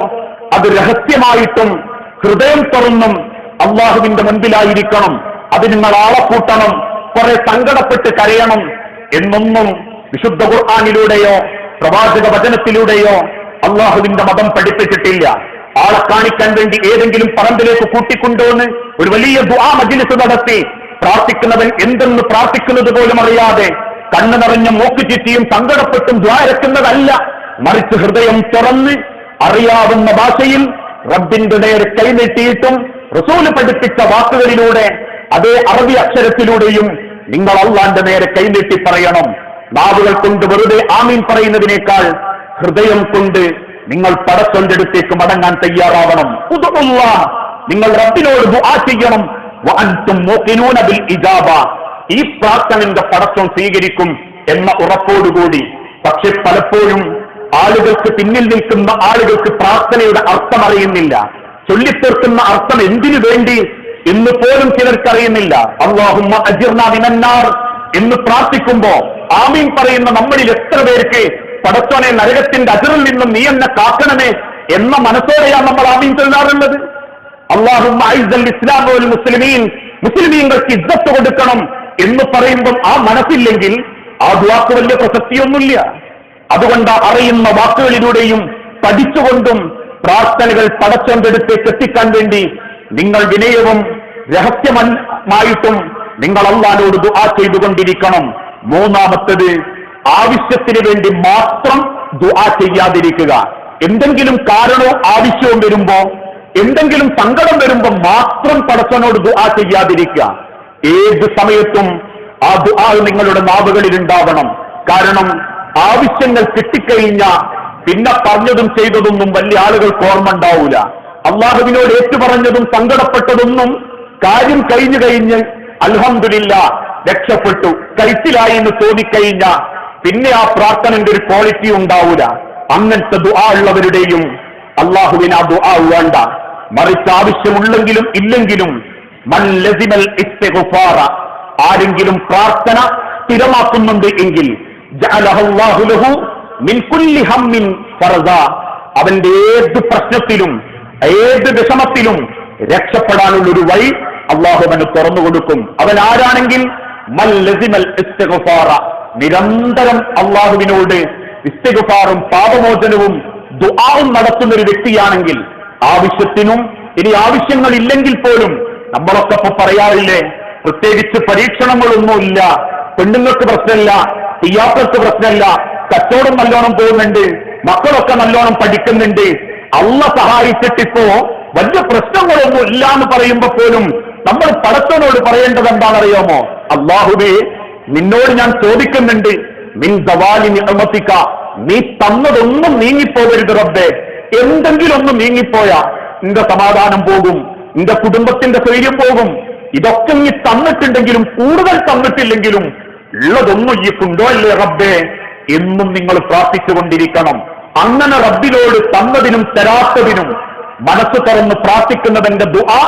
S1: അത് രഹസ്യമായിട്ടും ഹൃദയം തുറന്നും അള്ളാഹുവിന്റെ മുൻപിലായിരിക്കണം. അത് നിങ്ങൾ ആളെ കൂട്ടണം, കുറെ സങ്കടപ്പെട്ട് കരയണം എന്നൊന്നും വിശുദ്ധ ഖുർആനിലൂടെയോ പ്രവാചക വചനത്തിലൂടെയോ അള്ളാഹുവിന്റെ മതം പഠിപ്പിച്ചിട്ടില്ല. ആളെ കാണിക്കാൻ വേണ്ടി ഏതെങ്കിലും പറമ്പിലേക്ക് കൂട്ടിക്കൊണ്ടുവന്ന് ഒരു വലിയ ദുആ മജ്ലിസ് നടത്തി പ്രാർത്ഥിക്കുന്നവൻ എന്തെന്ന് പ്രാർത്ഥിക്കുന്നത് പോലും അറിയാതെ കണ്ണു നിറഞ്ഞ മൂക്ക് ചുറ്റിയും സങ്കടപ്പെട്ടും ദ്വാരക്കുന്നതല്ല, മറിച്ച് ഹൃദയം തുറന്ന് അറിയാവുന്ന ഭാഷയിൽ റബ്ബിന്റെ നേരെ കൈനീട്ടിയിട്ടും റസൂല് പഠിപ്പിച്ച വാക്കുകളിലൂടെ അതേ അറബി അക്ഷരത്തിലൂടെയും നിങ്ങൾ അള്ളാന്റെ നേരെ കൈനീട്ടി പറയണം. നാവുകൾ കൊണ്ട് വെറുതെ ആമീൻ പറയുന്നതിനേക്കാൾ ഹൃദയം കൊണ്ട് നിങ്ങൾ പടച്ചവന്റെ അടുത്തേക്ക് മടങ്ങാൻ തയ്യാറാവണം. നിങ്ങൾ റബ്ബിനോട് ദുആ ചെയ്യണം. വഅൻതും മൂഖിനൂന ബിൽ ഇജാബ, ഈ പ്രാർത്ഥനയുടെ പടച്ചവൻ സ്വീകരിക്കും എന്ന ഉറപ്പോടുകൂടി. പക്ഷെ പലപ്പോഴും ആളുകൾക്ക് പിന്നിൽ നിൽക്കുന്ന ആളുകൾക്ക് പ്രാർത്ഥനയുടെ അർത്ഥം അറിയുന്നില്ല. ചൊല്ലിത്തീർക്കുന്ന അർത്ഥം എന്തിനു വേണ്ടി എന്ന് പോലും ചിലർക്കറിയുന്നില്ല. അല്ലാഹുമ്മ അജിർനാ മിനന്നാർ എന്ന് പ്രാർത്ഥിക്കുമ്പോ ആമീൻ പറയുന്ന നമ്മളിൽ എത്ര പേർക്ക് പടച്ചവനെ നരകത്തിന്റെ അജിറിൽ നിന്നും നീ എന്നെ കാക്കണമേ എന്ന മനസ്സോടെയാണ് നമ്മൾ ആമീൻ ചൊല്ലാറുള്ളത്. അല്ലാഹുമ്മ അഇസ്സൽ ഇസ്ലാം വൽ മുസ്ലിമീൻ, മുസ്ലിമീങ്ങൾക്ക് ഇസ്സത്ത് കൊടുക്കണം എന്ന് പറയുമ്പോൾ ആ മനസ്സില്ലെങ്കിൽ ആ ദുആക്ക് വലിയ പ്രസക്തിയൊന്നുമില്ല. അതുകൊണ്ട് അറിയുന്ന വാക്കുകളിലൂടെയും പഠിച്ചുകൊണ്ടും പ്രാർത്ഥനകൾ പടച്ചവന്റെ അടുത്തേക്ക് എത്തിക്കാൻ വേണ്ടി നിങ്ങൾ വിനയവും രഹസ്യമായിട്ടും നിങ്ങൾ അല്ലാഹുവോട് ദുആ ചെയ്തുകൊണ്ടിരിക്കണം. മൂന്നാമത്തേത്, ആവശ്യത്തിന് വേണ്ടി മാത്രം ദുആ ചെയ്യാതിരിക്കുക. എന്തെങ്കിലും കാരണവും ആവശ്യവും വരുമ്പോ, എന്തെങ്കിലും സങ്കടം വരുമ്പോ മാത്രം പടച്ചവനോട് ദുആ ചെയ്യാതിരിക്കുക. ഏത് സമയത്തും ആ ദുആ നിങ്ങളുടെ നാവുകളിൽ ഉണ്ടാവണം. കാരണം ആവശ്യങ്ങൾ കിട്ടിക്കഴിഞ്ഞ പിന്നെ പറഞ്ഞതും ചെയ്തതൊന്നും വലിയ ആളുകൾക്ക് ഓർമ്മ ഉണ്ടാവൂല. അള്ളാഹുവിനോട് ഏറ്റുപറഞ്ഞതും സങ്കടപ്പെട്ടതൊന്നും കാര്യം കഴിഞ്ഞ് അൽഹംദുലില്ലാ രക്ഷപ്പെട്ടു കഴിച്ചിലായി എന്ന് തോന്നിക്കഴിഞ്ഞ പിന്നെ ആ പ്രാർത്ഥനയുടെ ഒരു ക്വാളിറ്റി ഉണ്ടാവൂല. അങ്ങനത്തെ ദുആ ഉള്ളവരുടെയും അള്ളാഹുവിന് ആ ദുആ വേണ്ട. മറിച്ച് ആവശ്യമുള്ളെങ്കിലും ഇല്ലെങ്കിലും മൻ ലസിമൽ ഇസ്തിഗ്ഫാറ, ആരെങ്കിലും പ്രാർത്ഥന സ്ഥിരമാക്കുന്നുണ്ട് എങ്കിൽ ജഅലഹുല്ലാഹു ലഹു മിൻ കുല്ലി ഹമ്മിൻ ഫറജ, അവന്റെ ഏത് പ്രശ്നത്തിലും ഏത് വിഷമത്തിലും രക്ഷപ്പെടാനുള്ളൊരു വഴി അള്ളാഹു അവന് തുറന്നു കൊടുക്കും. അവൻ ആരാണെങ്കിൽ മൻ ലസിമൽ ഇസ്തിഗ്ഫാറ, നിരന്തരം അള്ളാഹുവിനോട് ഇസ്തിഗ്ഫാറും പാപമോചനവും ദുആവും നടത്തുന്ന ഒരു വ്യക്തിയാണെങ്കിൽ, ആവശ്യത്തിനും ഇനി ആവശ്യങ്ങളില്ലെങ്കിൽ പോലും നമ്മളൊക്കെ ഇപ്പൊ പറയാറില്ലേ, പ്രത്യേകിച്ച് പരീക്ഷണങ്ങളൊന്നുമില്ല, പെണ്ണുങ്ങൾക്ക് പ്രശ്നമില്ല, പിയാക്കൾക്ക് പ്രശ്നമില്ല, കച്ചവടം നല്ലോണം പോകുന്നുണ്ട്, മക്കളൊക്കെ നല്ലോണം പഠിക്കുന്നുണ്ട്, അള്ളാഹ് സഹായിച്ചിട്ടിപ്പോ വലിയ പ്രശ്നങ്ങളൊന്നും ഇല്ല എന്ന് പറയുമ്പോ പോലും നമ്മൾ പടച്ചവനോട് പറയേണ്ടത് എന്താണെന്നറിയാമോ? അല്ലാഹുവേ, നിന്നോട് ഞാൻ ചോദിക്കുന്നുണ്ട്, മിൻ ദവാലി നിഅമതിക, നീ തന്നതൊന്നും നീങ്ങിപ്പോകരുത് റബ്ബേ. എന്തെങ്കിലും ഒന്ന് നീങ്ങിപ്പോയാ നിന്റെ സമാധാനം പോകും, നിന്റെ കുടുംബത്തിന്റെ സ്വൈര്യം പോകും. ഇതൊക്കെ നീ തന്നിട്ടുണ്ടെങ്കിലും കൂടുതൽ തന്നിട്ടില്ലെങ്കിലും ഉള്ളതൊന്നും ഈ കൊണ്ടോ അല്ലേ റബ്ബേ എന്നും നിങ്ങൾ പ്രാർത്ഥിച്ചുകൊണ്ടിരിക്കണം. അങ്ങനെ റബ്ബിനോട് തന്നതിനും തരാത്തതിനും മനസ്സ് തുറന്ന് പ്രാർത്ഥിക്കുന്നതിന്റെ ദുആ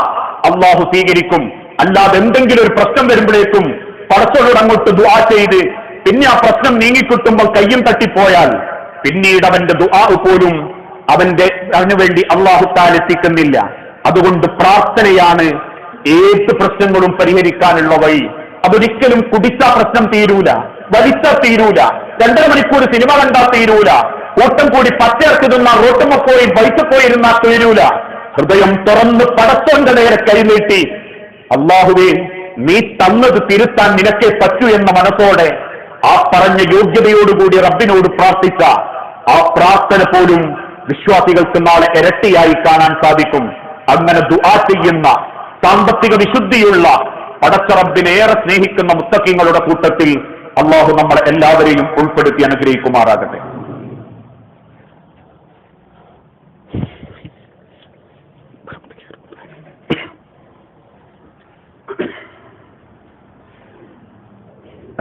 S1: അള്ളാഹു സ്വീകരിക്കും. അല്ലാതെ എന്തെങ്കിലും ഒരു പ്രശ്നം വരുമ്പോഴേക്കും പടച്ചവനോട് അങ്ങോട്ട് ദുആ ചെയ്ത് പിന്നെ ആ പ്രശ്നം നീങ്ങിക്കിട്ടുമ്പോൾ കയ്യും തട്ടിപ്പോയാൽ പിന്നീട് അവന്റെ ദുആ പോലും അതിനുവേണ്ടി അള്ളാഹു തആല എത്തിക്കുന്നില്ല. അതുകൊണ്ട് പ്രാർത്ഥനയാണ് ഏത് പ്രശ്നങ്ങളും പരിഹരിക്കാനുള്ള വഴി. അതൊരിക്കലും കുടിച്ച പ്രശ്നം തീരൂല. വലിച്ചാൽ തീരൂല, 2.5 മണിക്കൂർ സിനിമ കണ്ടാൽ തീരൂല, ഓട്ടം കൂടി പച്ചയിറക്കി തിന്നാൽ റോട്ടുമ്മ പോയി ബൈക്ക് പോയിരുന്നാൽ തീരൂല. ഹൃദയം തുറന്ന് പടച്ചോന്റെ നേരെ കൈനീട്ടി അല്ലാഹുവേ നീ തന്നത് തിരുത്താൻ നിനക്കേ പറ്റൂ എന്ന മനസ്സോടെ ആ പറഞ്ഞ യോഗ്യതയോടുകൂടി റബ്ബിനോട് പ്രാർത്ഥിച്ച ആ പ്രാർത്ഥന പോലും വിശ്വാസികൾക്ക് നാളെ ഇരട്ടിയായി കാണാൻ സാധിക്കും. അങ്ങനെ ദുആ ചെയ്യുന്ന സാമ്പത്തിക വിശുദ്ധിയുള്ള പടച്ച റബ്ബിനെ ഏറെ സ്നേഹിക്കുന്ന മുത്തഖീങ്ങളുടെ കൂട്ടത്തിൽ അല്ലാഹു നമ്മളെ എല്ലാവരെയും ഉൾപ്പെടുത്തി അനുഗ്രഹിക്കുമാറാകട്ടെ.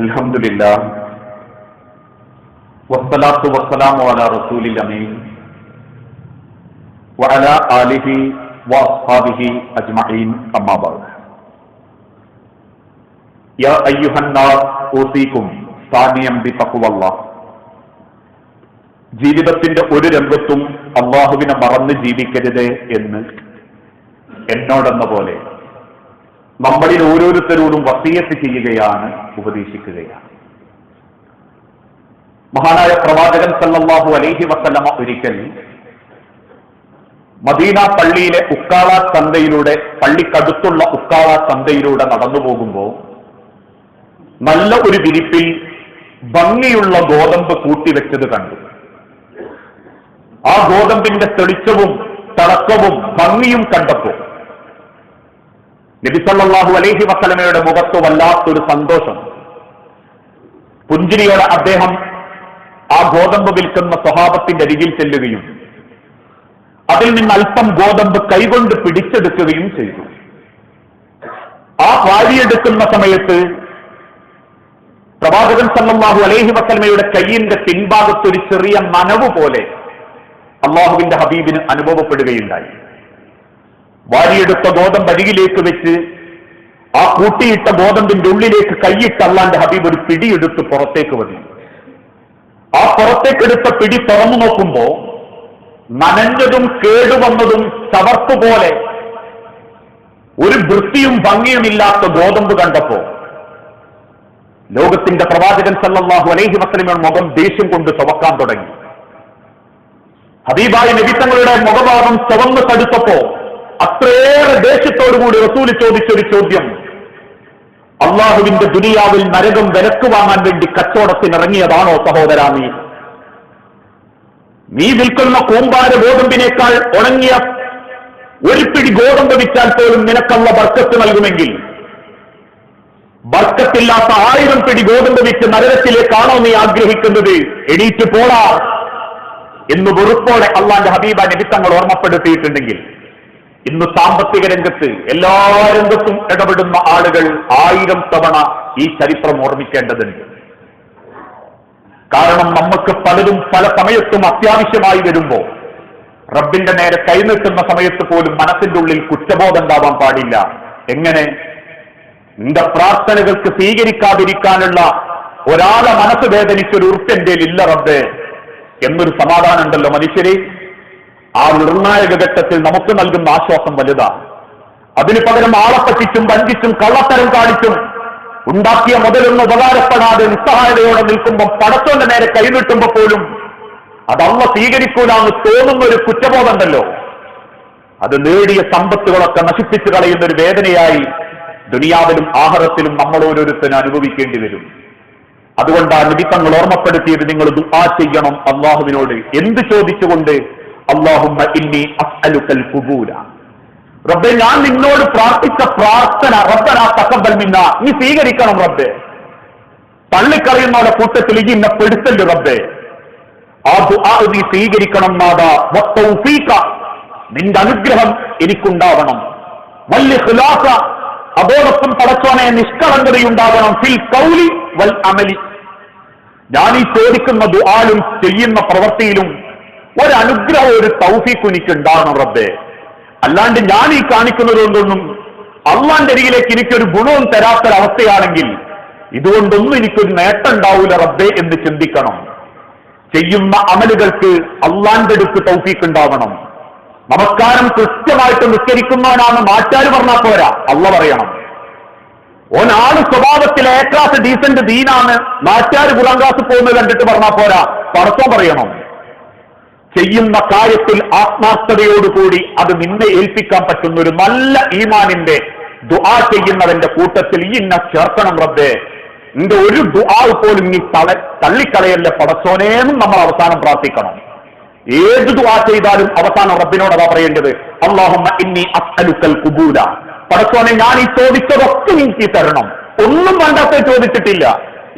S1: അൽഹംദുലില്ലാഹ് വസ്സലാത്തു വസ്സലാമു അലാ റസൂലിൽ അമീൻ വഅലാ ആലിഹി വഅസ്ഹാബിഹി അജ്മഈൻ അമ്മാ ബഅദ്. യാ അയ്യുഹന്നാസ് ഊസീകും സാനിയം ബിതഖ്വല്ലാഹ്. ജീവിതത്തിന്റെ ഒരു രംഗത്തും അല്ലാഹുവിനെ മറന്ന് ജീവിക്കരുത് എന്ന് എന്നോടെന്ന പോലെ നമ്മളിൽ ഓരോരുത്തരോടും വസിയത്ത് ചെയ്യുകയാണ്, ഉപദേശിക്കുകയാണ്. മഹാനായ പ്രവാചകൻ സല്ലല്ലാഹു അലൈഹി വസല്ലമ ഒരിക്കൽ മദീന പള്ളിയിലെ ഉക്കാള ചന്തയിലൂടെ, പള്ളിക്കടുത്തുള്ള ഉക്കാള ചന്തയിലൂടെ നടന്നു പോകുമ്പോൾ നല്ല ഒരു വിരിപ്പിൽ ഭംഗിയുള്ള ഗോതമ്പ് കൂട്ടിവെച്ചത് കണ്ടു. ആ ഗോതമ്പിന്റെ തെളിച്ചവും തിളക്കവും ഭംഗിയും കണ്ടപ്പോൾ നബി സല്ലല്ലാഹു അലൈഹി വസല്ലമയുടെ മുഖത്ത് വല്ലാത്തൊരു സന്തോഷം. പുഞ്ചിരിയോടെ അദ്ദേഹം ആ ഗോതമ്പ് വിൽക്കുന്ന സ്വഹാബത്തിന്റെ അരികിൽ ചെല്ലുകയും അതിൽ നിന്ന് അല്പം ഗോതമ്പ് കൈകൊണ്ട് പിടിച്ചെടുക്കുകയും ചെയ്തു. ആ വാരിയെടുക്കുന്ന സമയത്ത് പ്രവാചകൻ സല്ലല്ലാഹു അലൈഹി വസല്ലമയുടെ കയ്യിന്റെ പിൻഭാഗത്ത് ഒരു ചെറിയ നനവ് പോലെ അള്ളാഹുവിന്റെ ഹബീബിന് അനുഭവപ്പെടുകയുണ്ടായി. വാരിയെടുത്ത ഗോതമ്പ് അരികിലേക്ക് വെച്ച് ആ കൂട്ടിയിട്ട ഗോതമ്പിന്റെ ഉള്ളിലേക്ക് കൈയിട്ട് അള്ളാന്റെ ഹബീബ് ഒരു പിടിയെടുത്ത് പുറത്തേക്ക് വന്നു. ആ പുറത്തേക്കെടുത്ത പിടി തുറന്നു നോക്കുമ്പോ നനഞ്ഞതും കേടുവന്നതും ചവർത്തുപോലെ ഒരു വൃത്തിയും ഭംഗിയുമില്ലാത്ത ഗോതമ്പ് കണ്ടപ്പോ ലോകത്തിന്റെ പ്രവാചകൻ സല്ലല്ലാഹു അലൈഹി വസല്ലമയുടെ മുഖം ദേഷ്യം കൊണ്ട് ചവക്കാൻ തുടങ്ങി. ഹബീബായ നബി തങ്ങളുടെ മുഖഭാവം ചവന്ന് തടുത്തപ്പോ അത്രയേറെ ദേഷ്യത്തോടുകൂടി റസൂൽ ചോദിച്ചൊരു ചോദ്യം, അള്ളാഹുവിന്റെ ദുനിയാവിൽ നരകം വിലക്ക് വാങ്ങാൻ വേണ്ടി കച്ചവടത്തിനിറങ്ങിയതാണോ സഹോദരാ നീ? നീ വിൽക്കുന്ന കൂമ്പാര ഗോതമ്പിനേക്കാൾ ഉണങ്ങിയ ഒരു പിടി ഗോതമ്പ് വിറ്റാൽ പോലും നിനക്കല്ല ബർക്കത്ത് നൽകുമെങ്കിൽ ബർക്കത്തില്ലാത്ത 1000 പിടി ഗോതമ്പ് വിറ്റ് നരകത്തിലേക്കാണോ നീ ആഗ്രഹിക്കുന്നത്? എണീറ്റ് പോടാ എന്ന് വെറുപ്പോടെ അള്ളാന്റെ ഹബീബ നബി തങ്ങൾ ഓർമ്മപ്പെടുത്തിയിട്ടുണ്ടെങ്കിൽ ഇന്ന് സാമ്പത്തിക രംഗത്ത് എല്ലാ രംഗത്തും ഇടപെടുന്ന ആളുകൾ 1000 തവണ ഈ ചരിത്രം ഓർമ്മിക്കേണ്ടതുണ്ട്. കാരണം നമുക്ക് പലതും പല സമയത്തും അത്യാവശ്യമായി വരുമ്പോ റബ്ബിന്റെ നേരെ കൈനീട്ടുന്ന സമയത്ത് പോലും മനസ്സിന്റെ ഉള്ളിൽ കുറ്റബോധം ഉണ്ടാവാൻ പാടില്ല. എങ്ങനെ? നിന്റെ പ്രാർത്ഥനകൾക്ക് സ്വീകരിക്കാതിരിക്കാനുള്ള ഒരാളെ മനസ്സ് വേദനിച്ചൊരു ഉറുപ്പെന്റെ ഇല്ല റബ്ബേ എന്നൊരു സമാധാനം ഉണ്ടല്ലോ മനുഷ്യരെ. ആ നിർണായക ഘട്ടത്തിൽ നമുക്ക് നൽകുന്ന ആശ്വാസം വലുതാണ്. അതിനു പകരം ആളെ പറ്റിച്ചും വഞ്ചിച്ചും കള്ളത്തരം കാണിച്ചും ഉണ്ടാക്കിയ മുതലൊന്നും ഉപകാരപ്പെടാതെ നിസ്സഹായതയോടെ നിൽക്കുമ്പോൾ പടച്ചോന്റെ നേരെ കൈനീട്ടുമ്പോ പോലും അതല്ല സ്വീകരിക്കൂലാന്ന് തോന്നുന്ന ഒരു കുറ്റബോധം ഉണ്ടല്ലോ, അത് നേടിയ സമ്പത്തുകളൊക്കെ നശിപ്പിച്ചു കളയുന്ന ഒരു വേദനയായി ദുനിയാവിലും ആഖിറത്തിലും നമ്മൾ ഓരോരുത്തരും അനുഭവിക്കേണ്ടി വരും. അതുകൊണ്ടാണ് നബി തങ്ങൾ ഓർമ്മപ്പെടുത്തിയത്, നിങ്ങൾ ദുആ ചെയ്യണം അള്ളാഹുവിനോട്. എന്ത് ചോദിച്ചുകൊണ്ട്? അല്ലാഹുമ്മ ഇന്നി അസ്അലുക്കൽ ഖുബൂല. റബ്ബേ ഞാൻ നിന്നോട് പ്രാർത്ഥിച്ച പ്രാർത്ഥന റബ്ബനാ തഖബ്ബൽ മിന്നാ, നീ സ്വീകരിക്കണം റബ്ബേ. തള്ളിക്കളയുന്നവരുടെ കൂട്ടത്തിൽ ഈ എന്നെ പെടുത്തല് റബ്ബേ. ആ ദുആ നീ സ്വീകരിക്കണം നാദാ. വത്തൗഫീഖ, നിന്റെ അനുഗ്രഹം എനിക്കുണ്ടാവണം. വൽ ഇഖ്ലാസ, അതോടൊപ്പം പടച്ചോനെ നിഷ്കളങ്കതയുണ്ടാകണം. ഫിൽ ഖൗലി വൽ അമലി, ഞാൻ ഈ ചോദിക്കുന്ന ദുആലും ചെയ്യുന്ന പ്രവൃത്തിയിലും ഒരനുഗ്രഹം, ഒരു തൗഫീഖ് എനിക്ക് ഉണ്ടാകണം റബ്ബേ. അല്ലാണ്ട് ഞാൻ ഈ കാണിക്കുന്നത് കൊണ്ടൊന്നും അള്ളാന്റെ അരികിലേക്ക് എനിക്കൊരു ഗുണവും തരാത്തൊരവസ്ഥയാണെങ്കിൽ ഇതുകൊണ്ടൊന്നും എനിക്കൊരു നേട്ടം ഉണ്ടാവൂല റബ്ബേ എന്ന് ചിന്തിക്കണം. ചെയ്യുന്ന അമലുകൾക്ക് അള്ളാന്റെ അടുത്ത് തൗഫീഖ് ഉണ്ടാവണം. നമസ്കാരം കൃത്യമായിട്ട് നിസ്കരിക്കുന്നവനാണ് നാട്ടുകാർ പറഞ്ഞാൽ പോരാ, അള്ള പറയണം. ഓനാള് സ്വഭാവത്തിൽ എ ക്ലാസ് ഡീസന്റ് ദീനാണ്, നാട്ടുകാർ ഖുർആൻ ക്ലാസ് പോകുന്നത് കണ്ടിട്ട് പറഞ്ഞാൽ പോരാ, പടച്ചോൻ പറയണം. ചെയ്യുന്ന കാര്യത്തിൽ ആത്മാർത്ഥതയോടുകൂടി അത് നിന്നെ ഏൽപ്പിക്കാൻ പറ്റുന്ന ഒരു നല്ല ഈമാനിന്റെ ദുആ ചെയ്യുന്നവന്റെ കൂട്ടത്തിൽ ഈ ഇന്ന ചേർക്കണം റബ്ബേ. നിന്റെ ഒരു ദുആ പോലും നീ തള്ളിക്കളയല്ലേ പടച്ചോനേന്നും നമ്മൾ അവസാനം പ്രാർത്ഥിക്കണം. ഏത് ദുആ ചെയ്താലും അവസാനം റബ്ബിനോട് അതാ പറയേണ്ടത്, അല്ലാഹുമ്മ ഇന്നി അസ്അലുക്കൽ ഖുബൂല. പടച്ചോനെ, ഞാൻ ഈ ചോദിച്ചതൊക്കെ എനിക്ക് തരണം. ഒന്നും വേണ്ടാത്ത ചോദിച്ചിട്ടില്ല.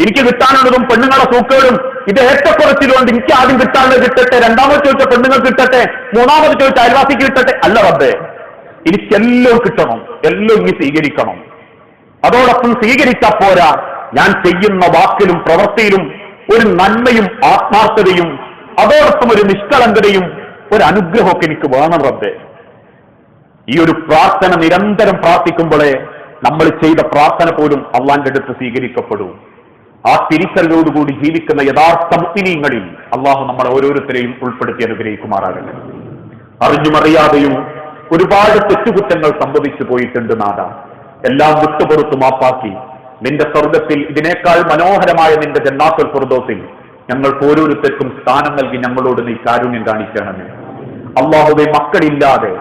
S1: എനിക്ക് കിട്ടാനുള്ളതും പെണ്ണുങ്ങളെ സൂക്കേടും ഇത് ഏറ്റക്കുറച്ചിലുകൊണ്ട് എനിക്ക് ആദ്യം കിട്ടാനുള്ളത് കിട്ടട്ടെ, രണ്ടാമത് ചോദിച്ച പെണ്ണുങ്ങൾ കിട്ടട്ടെ, മൂന്നാമത് ചോദിച്ച അയൽവാസിക്ക് കിട്ടട്ടെ. അല്ല റബ്ബേ, എനിക്കെല്ലാം കിട്ടണം, എല്ലാം ഇനി സ്വീകരിക്കണം. അതോടൊപ്പം സ്വീകരിച്ചാൽ പോരാ, ഞാൻ ചെയ്യുന്ന വാക്കിലും പ്രവൃത്തിയിലും ഒരു നന്മയും ആത്മാർത്ഥതയും അതോടൊപ്പം ഒരു നിഷ്കളങ്കതയും ഒരു അനുഗ്രഹമൊക്കെ എനിക്ക് വേണം റബ്ബേ. ഈ ഒരു പ്രാർത്ഥന നിരന്തരം പ്രാർത്ഥിക്കുമ്പോഴേ നമ്മൾ ചെയ്ത പ്രാർത്ഥന പോലും അള്ളാന്റെ അടുത്ത് സ്വീകരിക്കപ്പെടൂ. ആ തിരിച്ചറിവോടുകൂടി ജീവിക്കുന്ന യഥാർത്ഥ മുഅ്മിനീങ്ങളിൽ അള്ളാഹു നമ്മളെ ഓരോരുത്തരെയും ഉൾപ്പെടുത്തി അനുഗ്രഹിക്കുമാറാകട്ടെ. അറിഞ്ഞുമറിയാതെയും ഒരുപാട് തെറ്റുകുറ്റങ്ങൾ സംഭവിച്ചു പോയിട്ടുണ്ട് നാഥ. എല്ലാം വിട്ടുപുറത്തു മാപ്പാക്കി നിന്റെ സ്വർഗത്തിൽ ഇതിനേക്കാൾ മനോഹരമായ നിന്റെ ജന്നാത്തുൽ ഫിർദൗസിൽ ഞങ്ങൾക്ക് ഓരോരുത്തർക്കും സ്ഥാനം നൽകി ഞങ്ങളോട് നീ കാരുണ്യം കാണിക്കണമേ. അള്ളാഹുവേ, മക്കളില്ലാതെ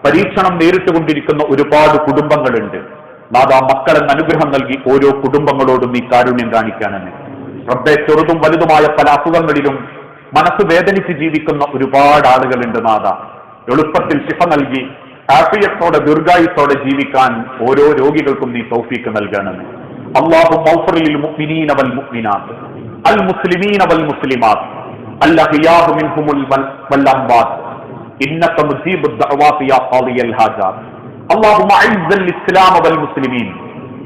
S1: പരീക്ഷണം നേരിട്ടുകൊണ്ടിരിക്കുന്ന ഒരുപാട് കുടുംബങ്ങളുണ്ട്. നാഥ, മക്കളെന്ന് അനുഗ്രഹം നൽകി ഓരോ കുടുംബങ്ങളോടും നീ കാരുണ്യം കാണിക്കണമേ. റബ്ബേ, ചെറുതും വലുതുമായ പല അസുഖങ്ങളിലും മനസ്സ് വേദനിച്ച് ജീവിക്കുന്ന ഒരുപാട് ആളുകളുണ്ട്. നാഥ, എളുപ്പത്തിൽ ശിഫ നൽകി ആഫിയത്തോടെ ദീർഘായുസ്സോടെ ജീവിക്കാൻ ഓരോ രോഗികൾക്കും നീ തൗഫീക്ക് നൽകണമേ. അല്ലാഹുമ്മ ഗ്ഫിർ ലിൽ മുഅ്മിനീന വൽ മുഅ്മിനാത്ത് അൽ മുസ്ലിമീന വൽ മുസ്ലിമാത്ത് അൽ അഹ്യാഉ മിൻഹുൽ വൽ അംവാത്ത് ഇന്നക മുജീബുദ് ദഅവാതി യാ ഖാദിയൽ ഹാജാത്ത്. اللهم اعز الاسلام والمسلمين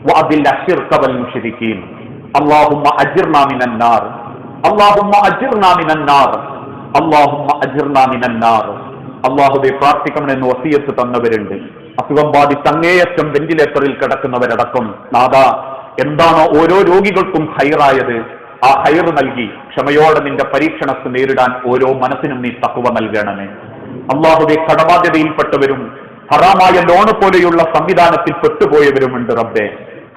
S1: واذل الشرك والمشركين. اللهم اجرنا من النار. اللهم اجرنا من النار. اللهم اجرنا من النار. അല്ലാഹുവേ, പ്രാർത്ഥിക്കണമെന്ന് വസിയത്ത് തന്നവരുണ്ട്. അസുഖം ബാധിച്ച് അങ്ങേയറ്റം വെന്റിലേറ്ററിൽ കിടക്കുന്നവരടക്കം നാഥ, എന്താണോ ഓരോ രോഗികൾക്കും ഹൈറായത് ആ ഹൈർ നൽകി ക്ഷമയോടെ നിന്റെ പരീക്ഷണത്തെ നേരിടാൻ ഓരോ മനസ്സിനും നീ തഖ്വ നൽകണമേ. അല്ലാഹുവേ, കടബാധ്യതയിൽപ്പെട്ടവരും ഹറാമായ ലോണ് പോലെയുള്ള സംവിധാനത്തിൽ പെട്ടുപോയവരുമുണ്ട്. റബ്ബേ,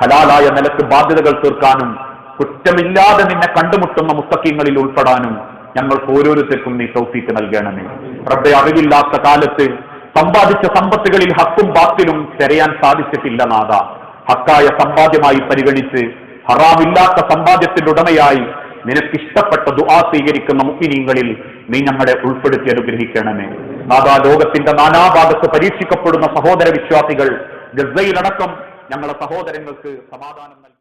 S1: ഹലാലായ നിലക്ക് ബാധ്യതകൾ തീർക്കാനും കുറ്റമില്ലാതെ നിന്നെ കണ്ടുമുട്ടുന്ന മുത്തഖീങ്ങളിൽ ഉൾപ്പെടാനും ഞങ്ങൾക്ക് ഓരോരുത്തർക്കും നീ തൗഫീക്ക് നൽകണമേ. റബ്ബേ, അറിവില്ലാത്ത കാലത്ത് സമ്പാദിച്ച സമ്പത്തുകളിൽ ഹക്കും ബാത്തിലും തിരയാൻ സാധിച്ചിട്ടില്ല നാഥ. ഹക്കായ സമ്പാദ്യമായി പരിഗണിച്ച് ഹറാമില്ലാത്ത സമ്പാദ്യത്തിന്റെ ഉടമയായി നിനക്കിഷ്ടപ്പെട്ട ദുആ സ്വീകരിക്കുന്ന മുഅ്മിനീങ്ങളിൽ നീ ഞങ്ങളെ ഉൾപ്പെടുത്തി അനുഗ്രഹിക്കണമേ. നാഥാ, ലോകത്തിന്റെ നാനാഭാഗത്ത് പരീക്ഷിക്കപ്പെടുന്ന സഹോദര വിശ്വാസികൾ ഗസയിലടക്കം ഞങ്ങളെ സഹോദരങ്ങൾക്ക് സമാധാനം നൽകി.